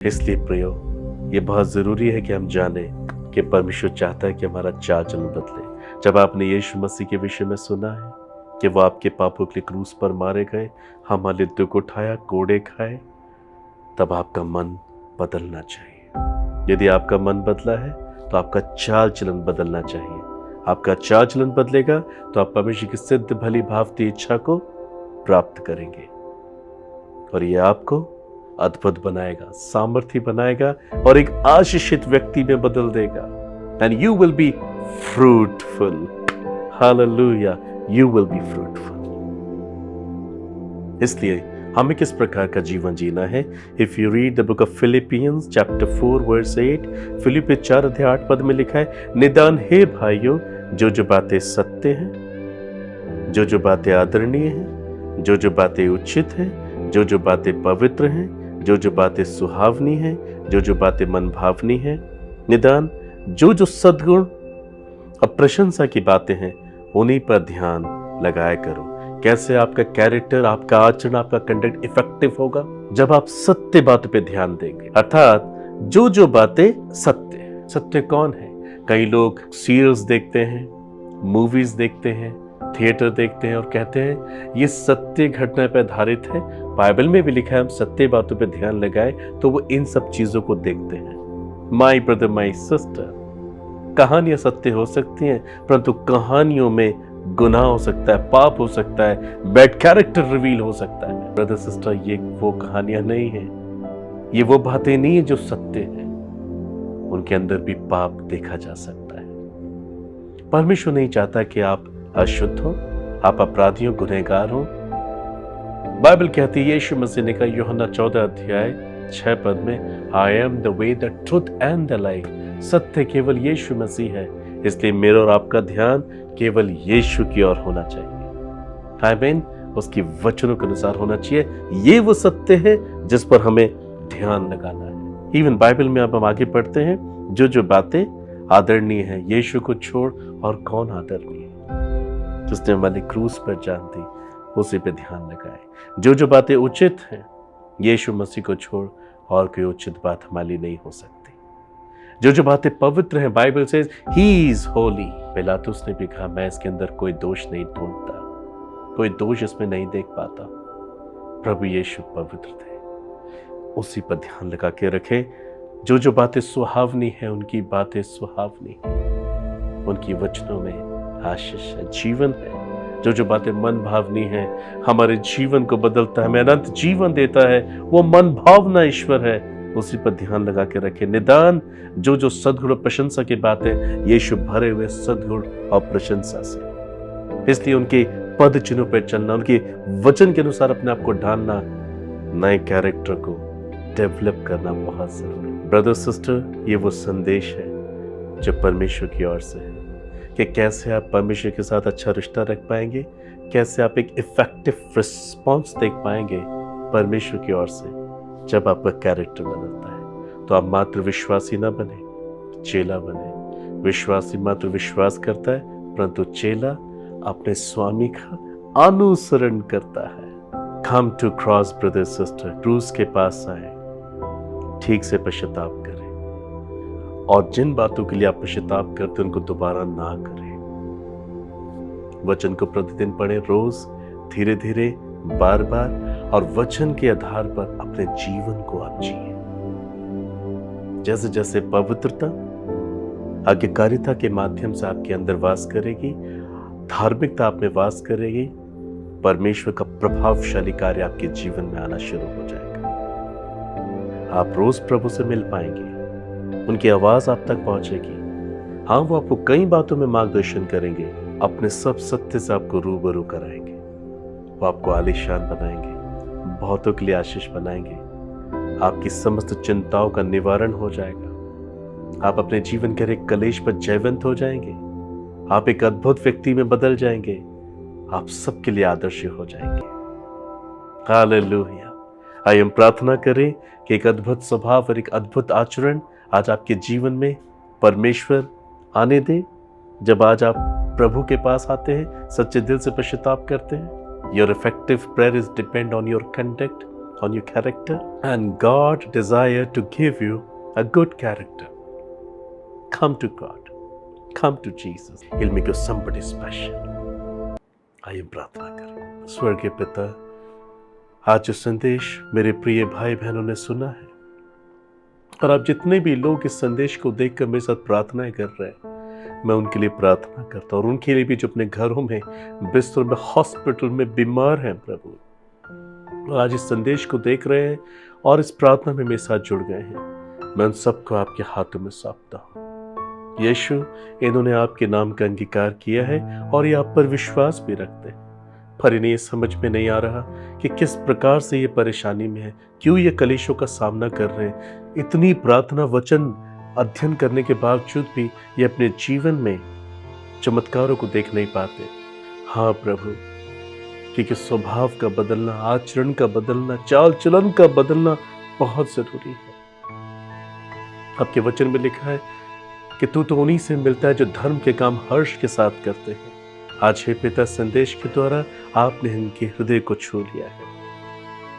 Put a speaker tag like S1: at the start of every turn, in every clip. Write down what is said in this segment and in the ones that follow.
S1: इसलिए प्रियो, ये बहुत ज़रूरी है कि हम जानें कि परमेश्वर चाहता है कि हमारा चाल चलन बदले। जब आपने यीशु मसीह के विषय में सुना है कि वो आपके पापों के लिए क्रूस पर मारे गए, हमारे दुख उठाया, कोड़े खाए, तब आपका मन बदलना चाहिए। यदि आपका मन बदला है तो आपका चाल चलन बदलना चाहिए। आपका चाल चलन बदलेगा तो आप परमेश्वर की सिद्ध भली भावती इच्छा को प्राप्त करेंगे और ये आपको अद्भुत बनाएगा, सामर्थ्य बनाएगा और एक आशीषित व्यक्ति में बदल देगा। And you will be fruitful. Hallelujah, you will be fruitful. इसलिए हमें किस प्रकार का जीवन जीना है? If you read the book of Philippians chapter 4 verse 8, फिलिपी 4 अध्याय 8 पद में लिखा है, निदान हे भाइयों, जो बातें सत्य हैं, जो बातें आदरणीय हैं, जो बातें उचित हैं, जो बातें पवित्र हैं, जो बातें सुहावनी हैं, जो बातें मन भावनी हैं, निदान जो सद्गुण और प्रशंसा की बातें हैं, उन्हीं पर ध्यान लगाया करो। कैसे आपका कैरेक्टर, आपका आचरण, आपका कंडक्ट इफेक्टिव होगा? जब आप सत्य बातों पे ध्यान देंगे, अर्थात जो बातें सत्य है। सत्य कौन है? कई लोग सीरियल्स देखते हैं, मूवीज देखते हैं, थिएटर देखते हैं और कहते हैं ये सत्य घटना पर आधारित है। बाइबल में भी लिखा है हम सत्य बातों पे ध्यान लगाएं, तो वो इन सब चीजों को देखते हैं। माय ब्रदर, माय सिस्टर, कहानियां सत्य हो सकती हैं, परंतु कहानियों में गुनाह हो सकता है, पाप हो सकता है, बैड कैरेक्टर रिवील हो सकता है। ब्रदर सिस्टर, ये वो कहानियां नहीं है, ये वो बातें नहीं है जो सत्य है। उनके अंदर भी पाप देखा जा सकता है। परमेश्वर नहीं चाहता कि आप अशुद्ध हो, आप अपराधियों, गुनहगार हो। बाइबल कहती है, यीशु मसीह ने कहा यूहन्ना 14 अध्याय 6 पद में, I am the way, the truth and the life. सत्य केवल यीशु मसीह है। इसलिए मेरा और आपका ध्यान केवल यीशु की ओर होना चाहिए। आमीन। उसकी वचनों के अनुसार होना चाहिए। ये वो सत्य है जिस पर हमें ध्यान लगाना है। इवन बाइबल में अब हम आगे पढ़ते हैं, जो बातें आदरणीय है, यीशु को छोड़ और कौन आदरणीय है? जिसने हमारे क्रूस पर जान दी, उसी पे ध्यान लगाए। जो बातें उचित हैं, यीशु मसीह को छोड़ और कोई उचित बात हमारे लिए नहीं हो सकती। जो बातें पवित्र हैं, बाइबल से ही इज होली। पिलातुस ने भी कहा, मैं इसके अंदर कोई दोष नहीं ढूंढता, कोई दोष इसमें नहीं देख पाता। प्रभु यीशु पवित्र थे, उसी पर ध्यान लगा के रखें। जो बातें सुहावनी है, उनकी बातें सुहावनी है, उनकी वचनों में आशीष है, जीवन है। जो बातें मन भावनी है, हमारे जीवन को बदलता है, हमें अनंत जीवन देता है, वो मन भावना ईश्वर है, उसी पर ध्यान लगा के रखें। निदान जो सद्गुण और प्रशंसा की बातें, यीशु भरे हुए सद्गुण और प्रशंसा से। इसलिए उनके पद चिन्हों पर चलना, उनके वचन के अनुसार अपने आप को ढालना, नए कैरेक्टर को डेवलप करना बहुत जरूरी है। ब्रदर सिस्टर, ये वो संदेश है जो परमेश्वर की ओर से है कि कैसे आप परमेश्वर के साथ अच्छा रिश्ता रख पाएंगे, कैसे आप एक इफेक्टिव रिस्पॉन्स देख पाएंगे परमेश्वर की ओर से। जब आपका कैरेक्टर बदलता है तो आप मात्र विश्वासी ना बने, चेला बने। विश्वासी मात्र विश्वास करता है, परंतु चेला अपने स्वामी का अनुसरण करता है। Come to cross brother sister, क्रूस के पास आए, ठीक से पश्चाताप करें और जिन बातों के लिए आप पश्चाताप करते उनको दोबारा ना करें। वचन को प्रतिदिन पढ़ें, रोज, धीरे धीरे, बार बार, और वचन के आधार पर अपने जीवन को आप जिए। जैसे जैसे पवित्रता, आज्ञाकारिता के माध्यम से आपके अंदर वास करेगी, धार्मिकता आप में वास करेगी, परमेश्वर का प्रभावशाली कार्य आपके जीवन में आना शुरू हो जाएगा। आप रोज प्रभु से मिल पाएंगे, उनकी आवाज आप तक पहुंचेगी। हाँ, वो आपको कई बातों में मार्गदर्शन करेंगे, अपने सब सत्य से आपको रूबरू कराएंगे। वो आपको आलीशान बनाएंगे, बहुतों के लिए आशीष बनाएंगे। आपकी समस्त चिंताओं का निवारण हो जाएगा। आप अपने जीवन के हर एक कलेश पर जयवंत हो जाएंगे। आप एक अद्भुत व्यक्ति में बदल जाएंगे। आप सबके लिए आदर्श हो जाएंगे। हालेलुया। आइए हम प्रार्थना करें कि एक अद्भुत स्वभाव और एक अद्भुत आचरण आज आपके जीवन में परमेश्वर आने दे। जब आज आप प्रभु के पास आते हैं, सच्चे दिल से पश्चाताप करते हैं, your effective prayer is depend on your conduct. on your character, and God desire to give you a good character. Come to God. Come to Jesus. He'll make you somebody special. आइए प्रार्थना करें। स्वर्गीय पिता, आज जो संदेश मेरे प्रिय भाई बहनों ने सुना है, और आप जितने भी लोग इस संदेश को देखकर मेरे साथ प्रार्थनाएं कर रहे हैं, मैं उनके लिए प्रार्थना करता हूँ, और उनके लिए भी जो अपने घरों में, बिस्तर में, हॉस्पिटल में बीमार हैं प्रभु, और आज इस संदेश को देख रहे हैं और इस प्रार्थना में मेरे साथ जुड़ गए हैं, मैं उन सबको आपके हाथों में सौंपता हूँ। यीशु, इन्होंने आपके नाम का अंगीकार किया है और ये आप पर विश्वास भी रखते हैं, पर इन्हें ये समझ में नहीं आ रहा कि किस प्रकार से ये परेशानी में है, क्यों ये कलेशों का सामना कर रहे हैं। इतनी प्रार्थना वचन अध्ययन करने के बावजूद भी ये अपने जीवन में चमत्कारों को देख नहीं पाते। हाँ प्रभु, क्योंकि स्वभाव का बदलना, आचरण का बदलना, चाल चलन का बदलना बहुत जरूरी है। आपके वचन में लिखा है कि तू तो उन्हीं से मिलता है जो धर्म के काम हर्ष के साथ करते हैं। आज हे पिता, संदेश के द्वारा आपने इनके हृदय को छू लिया है।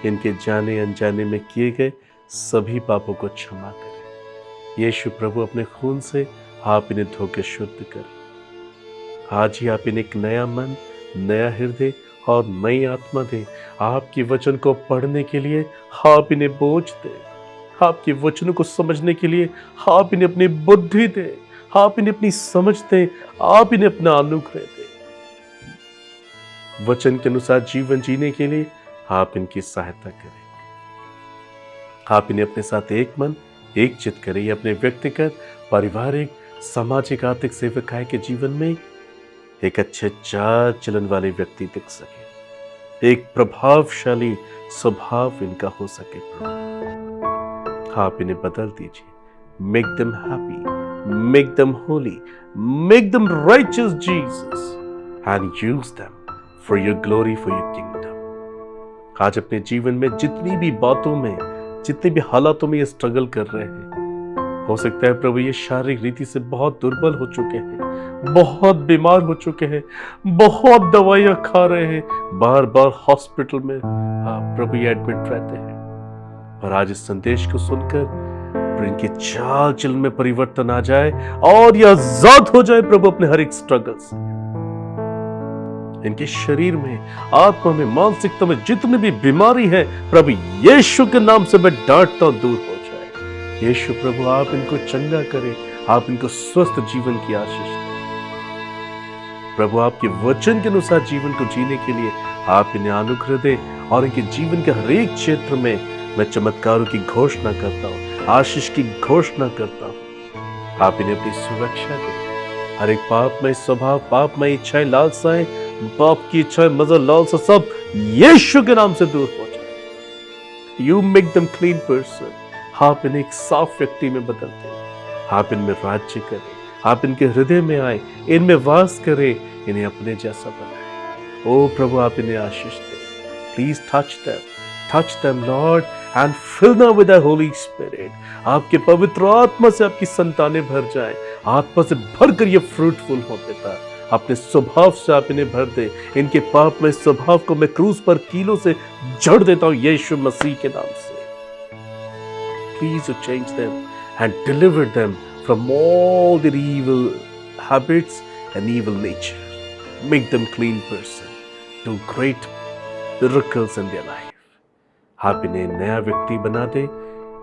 S1: इनके जाने अनजाने में किए गए सभी पापों को क्षमा करें। यीशु प्रभु, अपने खून से आप इन्हें धोके शुद्ध करें। आज ही आप इन्हें एक नया मन, नया हृदय और नई आत्मा दें। आपके वचन को पढ़ने के लिए आप इन्हें बोझ दें। आपके वचनों को समझने के लिए आप इन्हें अपनी बुद्धि दें। आप इन्हें अपनी समझ दें। आप इन्हें अपना अनुग्रह दें। वचन के अनुसार जीवन जीने के लिए आप इनकी सहायता करें। आप इन्हें अपने साथ एक मन, एक चित्त करें। अपने व्यक्तिगत, पारिवारिक, सामाजिक, आर्थिक, सेवकाई के जीवन में एक अच्छे चाल चलन वाले व्यक्ति दिख सके, एक प्रभावशाली स्वभाव इनका हो सके। आप इन्हें बदल दीजिए। Make them happy, make them Holi, make them righteous Jesus, and use them for your glory, for your kingdom. आज अपने जीवन में जितनी भी बातों में, जितने भी हालातों में ये स्ट्रगल कर रहे हैं, हो सकता है प्रभु ये शारीरिक रीति से बहुत दुर्बल हो चुके हैं, बहुत बीमार हो चुके हैं, बहुत दवाइयां खा रहे हैं, बार बार हॉस्पिटल में प्रभु ये एडमिट रहते हैं। और आज इस संदेश को सुनकर इनके चाल चलन में परिवर्तन आ जाए और ये आजाद हो जाए प्रभु अपने हर एक स्ट्रगल से। इनके शरीर में, आत्मा में, मानसिकता में जितनी भी बीमारी है प्रभु यीशु के नाम से मैं डांटता हूं, दूर हो जाए। यीशु प्रभु आप इनको चंगा करें, आप इनको स्वस्थ जीवन की आशीष दें। प्रभु आपके वचन के अनुसार जीवन को जीने के लिए आप इन्हें अनुग्रह दें, और इनके जीवन के हर एक क्षेत्र में मैं चमत्कारों की घोषणा करता हूं, आशीष की घोषणा करता हूं। आप इन्हें अपनी सुरक्षा दें। हर एक पापमय स्वभाव, पापमय इच्छाएं, लालसाएं, पाप की इच्छाएं, मजर, लालसा सब यीशु के नाम से दूर हो जाए। You make them clean person. आप इन्हें एक साफ व्यक्ति में बदल दें। आप इनमें राज्य करें, आप इनके हृदय में आए, इनमें वास करें, इन्हें अपने जैसा बनाएं। ओ प्रभु आप इन्हें आशीष दें। Please touch them Lord and fill them with the Holy Spirit। आपके पवित्र आत्मा से आपकी संतानें भर जाएं, आत्मा से भरकर ये फ्रूटफुल हो पिता। अपने स्वभाव से आप इन्हें भर दे। इनके पाप में स्वभाव को मैं क्रूस पर कीलों से जड़ देता हूं यीशु मसीह के नाम से। Please change them and deliver them from all their evil habits and evil nature. Make them clean person. Do great miracles in their life. आप इन्हें नया व्यक्ति बना दे,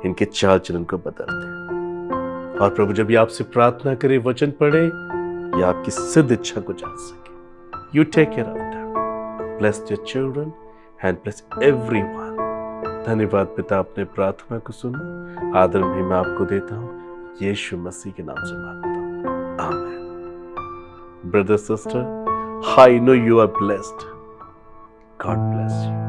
S1: इनके चाल चलन को बदल दे। और प्रभु जब ये आपसे प्रार्थना करे, वचन पढ़े, या आपकी सिद्ध इच्छा को जान सके। You take care of them. Bless your children and bless everyone. धन्यवाद पिता, अपने प्रार्थना को सुना। आदर भी मैं आपको देता हूँ, यीशु मसीह के नाम से मांगता हूँ, आमीन। Brother, sister, I know you are blessed. God bless you.